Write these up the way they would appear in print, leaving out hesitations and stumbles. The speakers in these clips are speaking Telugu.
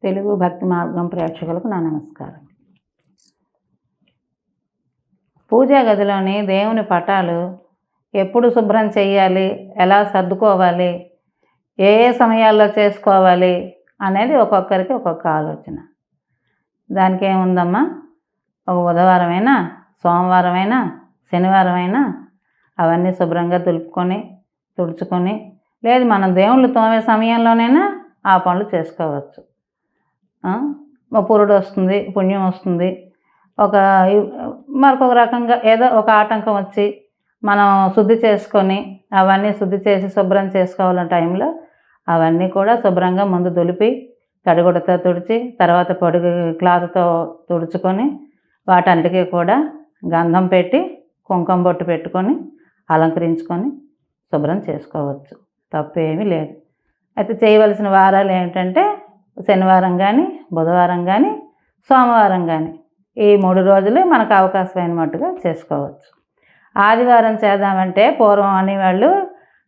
తెలుగు భక్తి మార్గం ప్రేక్షకులకు నా నమస్కారం. పూజా గదిలోని దేవుని పటాలు ఎప్పుడు శుభ్రం చేయాలి, ఎలా సర్దుకోవాలి, ఏ ఏ సమయాల్లో చేసుకోవాలి అనేది ఒక్కొక్కరికి ఒక్కొక్క ఆలోచన. దానికి ఏముందమ్మా, ఒక బుధవారమైనా, సోమవారమైనా, శనివారమైనా అవన్నీ శుభ్రంగా దులుపుకొని తుడుచుకొని, లేదు మనం దేవుళ్ళు తోమే సమయంలోనైనా ఆ పనులు చేసుకోవచ్చు. పురుడు వస్తుంది, పుణ్యం వస్తుంది, మరొక రకంగా ఏదో ఒక ఆటంకం వచ్చి మనం శుద్ధి చేసుకొని అవన్నీ శుద్ధి చేసి శుభ్రం చేసుకోవాలన్న టైంలో అవన్నీ కూడా శుభ్రంగా ముందు దులిపి తడిగుడ్డతో తుడిచి తర్వాత పొడుగు క్లాత్తో తుడుచుకొని వాటన్నిటికీ కూడా గంధం పెట్టి కుంకుమ బొట్టు పెట్టుకొని అలంకరించుకొని శుభ్రం చేసుకోవచ్చు, తప్పేమీ లేదు. అయితే చేయవలసిన వారాలు ఏమిటంటే శనివారం కానీ, బుధవారం కానీ, సోమవారం కానీ, ఈ 3 రోజులు మనకు అవకాశమైన మట్టుగా చేసుకోవచ్చు. ఆదివారం చేద్దామంటే పూర్వం అనేవాళ్ళు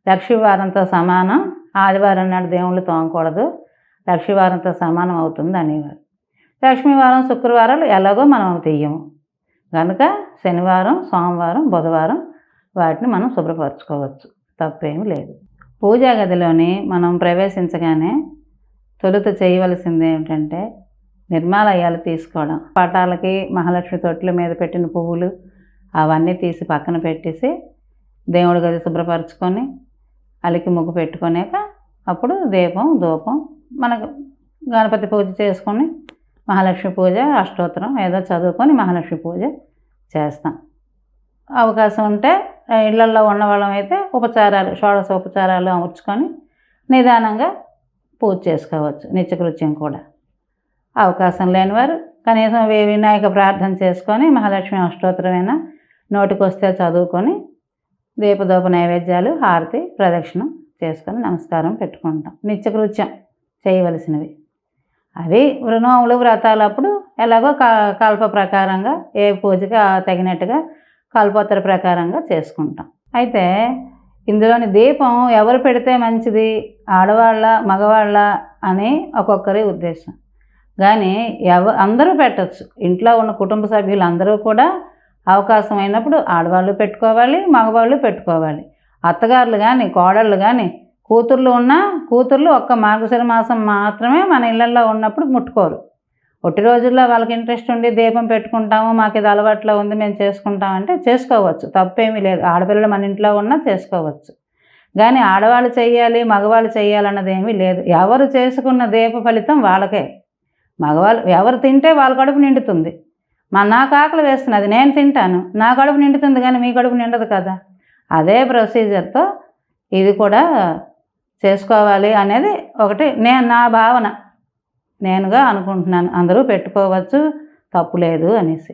లక్ష్మీవారంతో సమానం, ఆదివారం నాడు దేవుళ్ళు తోమకూడదు, లక్ష్మీవారంతో సమానం అవుతుంది అనేవారు. లక్ష్మీవారం, శుక్రవారాలు ఎలాగో మనం తీయము కనుక శనివారం, సోమవారం, బుధవారం వాటిని మనం శుభ్రపరచుకోవచ్చు, తప్పేమీ లేదు. పూజా గదిలోని మనం ప్రవేశించగానే తొలుత చేయవలసింది ఏమిటంటే నిర్మాలయాలు తీసుకోవడం. పటాలకి మహాలక్ష్మి తొట్ల మీద పెట్టిన పువ్వులు అవన్నీ తీసి పక్కన పెట్టేసి దేవుడి గది శుభ్రపరచుకొని అలికి ముగ్గు పెట్టుకునేక అప్పుడు దీపం ధూపం మనకు గణపతి పూజ చేసుకొని మహాలక్ష్మి పూజ అష్టోత్తరం ఏదో చదువుకొని మహాలక్ష్మి పూజ చేస్తాం. అవకాశం ఉంటే ఇళ్లల్లో ఉన్నవాళ్ళం అయితే ఉపచారాలు, షోడశ ఉపచారాలు అమర్చుకొని నిదానంగా పూజ చేసుకోవచ్చు. నిత్యకృత్యం కూడా అవకాశం లేనివారు కనీసం వినాయక ప్రార్థన చేసుకొని మహాలక్ష్మి అష్టోత్తరమైనా నోటికొస్తే చదువుకొని దీపదూప నైవేద్యాలు, హారతి, ప్రదక్షిణం చేసుకొని నమస్కారం పెట్టుకుంటాం. నిత్యకృత్యం చేయవలసినవి అవి. నోములు వ్రతాలు అప్పుడు ఎలాగో కల్ప ప్రకారంగా ఏ పూజకి తగినట్టుగా కల్పోత్తర ప్రకారంగా చేసుకుంటాం. అయితే ఇందులోని దీపం ఎవరు పెడితే మంచిది, ఆడవాళ్ళ మగవాళ్ళ అని ఒక్కొక్కరి ఉద్దేశం. కానీ అందరూ పెట్టచ్చు. ఇంట్లో ఉన్న కుటుంబ సభ్యులు అందరూ కూడా అవకాశం అయినప్పుడు ఆడవాళ్ళు పెట్టుకోవాలి, మగవాళ్ళు పెట్టుకోవాలి. అత్తగారులు కానీ, కోడళ్ళు కానీ, కూతుర్లు ఉన్నా కూతుర్లు ఒక్క మార్గశిర మాసం మాత్రమే మన ఇళ్ళల్లో ఉన్నప్పుడు ముట్టుకోరు. ఒట్టి రోజుల్లో వాళ్ళకి ఇంట్రెస్ట్ ఉండి దీపం పెట్టుకుంటాము, మాకు ఇది అలవాట్లో ఉంది, మేము చేసుకుంటామంటే చేసుకోవచ్చు, తప్పేమీ లేదు. ఆడపిల్లలు మన ఇంట్లో ఉన్నా చేసుకోవచ్చు. కానీ ఆడవాళ్ళు చెయ్యాలి, మగవాళ్ళు చెయ్యాలన్నది ఏమీ లేదు. ఎవరు చేసుకున్న దీప ఫలితం వాళ్ళకే. మగవాళ్ళు ఎవరు తింటే వాళ్ళ కడుపు నిండుతుంది. నాకు ఆకలి వేస్తున్నది, నేను తింటాను, నా కడుపు నిండుతుంది, కానీ మీ కడుపు నిండదు కదా. అదే ప్రొసీజర్తో ఇది కూడా చేసుకోవాలి అనేది ఒకటి నా భావన, నేనుగా అనుకుంటున్నాను. అందరూ పెట్టుకోవచ్చు, తప్పు లేదు అనేసి.